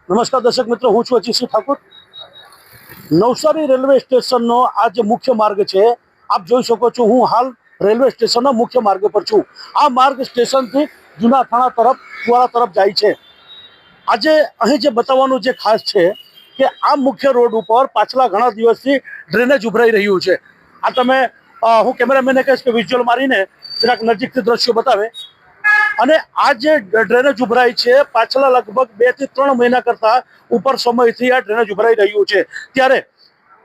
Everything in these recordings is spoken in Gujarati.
નમસ્કાર દર્શક મિત્રો, હું છું અજીતસિંહ ઠાકુર। નવસારી રેલવે સ્ટેશનનો આ જે મુખ્ય માર્ગ છે, આપ જોઈ શકો છો, હું હાલ રેલવે સ્ટેશનના મુખ્ય માર્ગ પર છું। આ માર્ગ સ્ટેશનથી જૂના થાણા તરફ, કુવાડા તરફ જાય છે। આજે અહીં જે બતાવવાનું જે ખાસ છે કે આ મુખ્ય રોડ ઉપર પાછલા ઘણા દિવસથી ડ્રેનેજ ઉભરાઈ રહ્યું છે। આ તમે હું કેમેરામેનને કહીશ કે વિઝ્યુઅલ મારીને જરાક નજીકથી દ્રશ્યો બતાવે। અને આ જે ડ્રેનેજ ઉભરાય છે, પાછલા લગભગ 2 થી 3 મહિના કરતા ઉપર સમયથી આ ડ્રેનેજ ઉભરાઈ રહ્યું છે। ત્યારે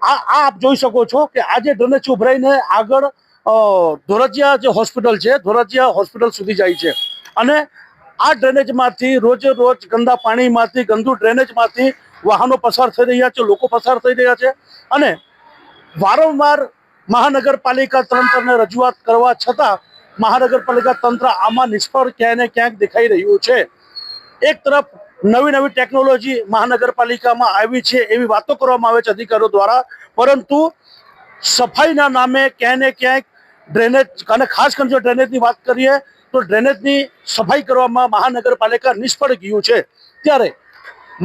આ આપ જોઈ શકો છો કે આ જે ડ્રેનેજ ઉભરાઈને આગળ ધોરજીયા જે હોસ્પિટલ છે, ધોરજીયા હોસ્પિટલ સુધી જાય છે। અને આ ડ્રેનેજમાંથી રોજે રોજ ગંદા પાણીમાંથી, ગંદુ ડ્રેનેજમાંથી વાહનો પસાર થઈ રહ્યા છે, લોકો પસાર થઈ રહ્યા છે। અને વારંવાર મહાનગરપાલિકા તંત્રને રજૂઆત કરવા છતાં મહાનગરપાલિકા તંત્ર આમાં નિષ્ફળ ક્યાંય ને ક્યાંક દેખાઈ રહ્યું છે। એક તરફ નવી નવી ટેકનોલોજી મહાનગરપાલિકામાં આવી છે એવી વાતો કરવામાં આવે છે અધિકારીઓ દ્વારા, પરંતુ સફાઈના નામે ક્યાંય ને ક્યાંક ડ્રેનેજ, અને ખાસ કરીને જો ડ્રેનેજની વાત કરીએ તો ડ્રેનેજની સફાઈ કરવામાં મહાનગરપાલિકા નિષ્ફળ ગયું છે। ત્યારે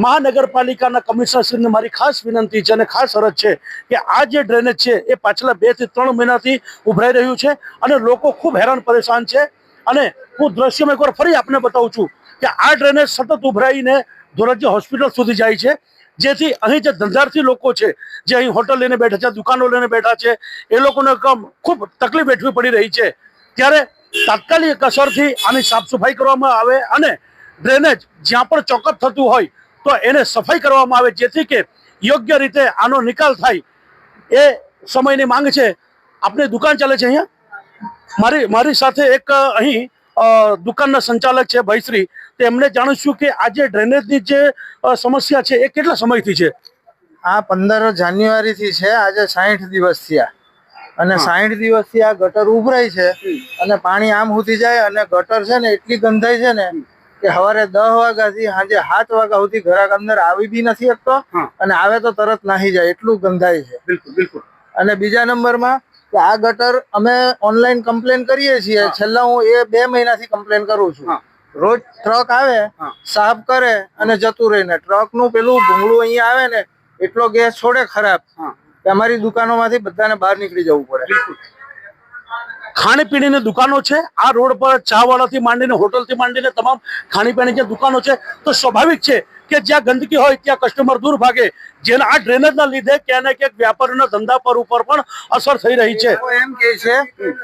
મહાનગરપાલિકાના કમિશનરશ્રીને મારી ખાસ વિનંતી છે અને ખાસ અરજ છે કે આ જે ડ્રેનેજ છે એ પાછલા 2 થી 3 મહિનાથી ઉભરાઈ રહ્યું છે અને લોકો ખૂબ હેરાન પરેશાન છે। અને હું દ્રશ્યમાં એકવાર ફરી આપને બતાવું છું કે આ ડ્રેનેજ સતત ઉભરાઈને ધોરજીયા હોસ્પિટલ સુધી જાય છે, જેથી અહીં જે ધંધાર્થી લોકો છે, જે અહીં હોટલ લઈને બેઠા છે, દુકાનો લઈને બેઠા છે, એ લોકોને ખૂબ તકલીફ વેઠવી પડી રહી છે। ત્યારે તાત્કાલિક અસરથી આની સાફ સફાઈ કરવામાં આવે અને ડ્રેનેજ જ્યાં પણ ચોકઅપ થતું હોય તો એને સફાઈ કરવામાં આવે, જેથી કે યોગ્ય રીતે આનો નિકાલ થાય, એ સમયની માંગ છે। આપની દુકાન ચાલે છે અહીંયા, મારી સાથે એક અહીં દુકાનના સંચાલક છે ભાઈશ્રી, તેમને જાણીશું કે આ જે ડ્રેનેજની જે સમસ્યા છે એ કેટલા સમયથી છે? આ 15 જાન્યુઆરીથી છે, આજે 60 દિવસ થયા અને 60 દિવસથી આ ગટર ઉભરાય છે અને પાણી આમ સુધી જાય અને ગટર છે ને એટલી ગંધાઈ છે ને કે સવારે 10 વાગ્યાથી સાંજે 7 વાગ્યા સુધી ઘરાક અંદર આવી બી નથી શકતો અને આવે તો તરત નાહી જાય, એટલું ગંધાય છે। બિલકુલ બિલકુલ। અને બીજા નંબરમાં કે આ ગટર અમે ઓનલાઈન કમ્પ્લેન કરીએ છીએ, છેલ્લા હું 2 મહિનાથી કમ્પ્લેન કરું છું। રોજ ટ્રક આવે, સાફ કરે અને જતું રહીને ટ્રકનું પેલું ભૂંગળું અહીંયા આવે ને એટલો ગેસ છોડે ખરાબ કે અમારી દુકાનોમાંથી બધાને બહાર નીકળી જવું પડે। ખાણીપીણીની દુકાનો છે આ રોડ પર, ચાવાળાથી માંડીને હોટલથી માંડીને તમામ ખાણીપીણી જે દુકાનો છે, તો સ્વાભાવિક છે કે જ્યાં ગંદકી હોય ત્યાં કસ્ટમર દૂર ભાગે, જેના આ ડ્રેનેજના લીધે ક્યાંક ને ક્યાંક વ્યાપારીના ધંધા પર ઉપર પણ અસર થઈ રહી છે। એમ કે છે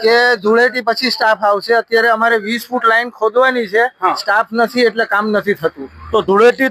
કે ધૂળેટી પછી સ્ટાફ આવશે, અત્યારે અમારે 20 ફૂટ લાઈન ખોદવાની છે, સ્ટાફ નથી એટલે કામ નથી થતું। તો ધૂળેટી તો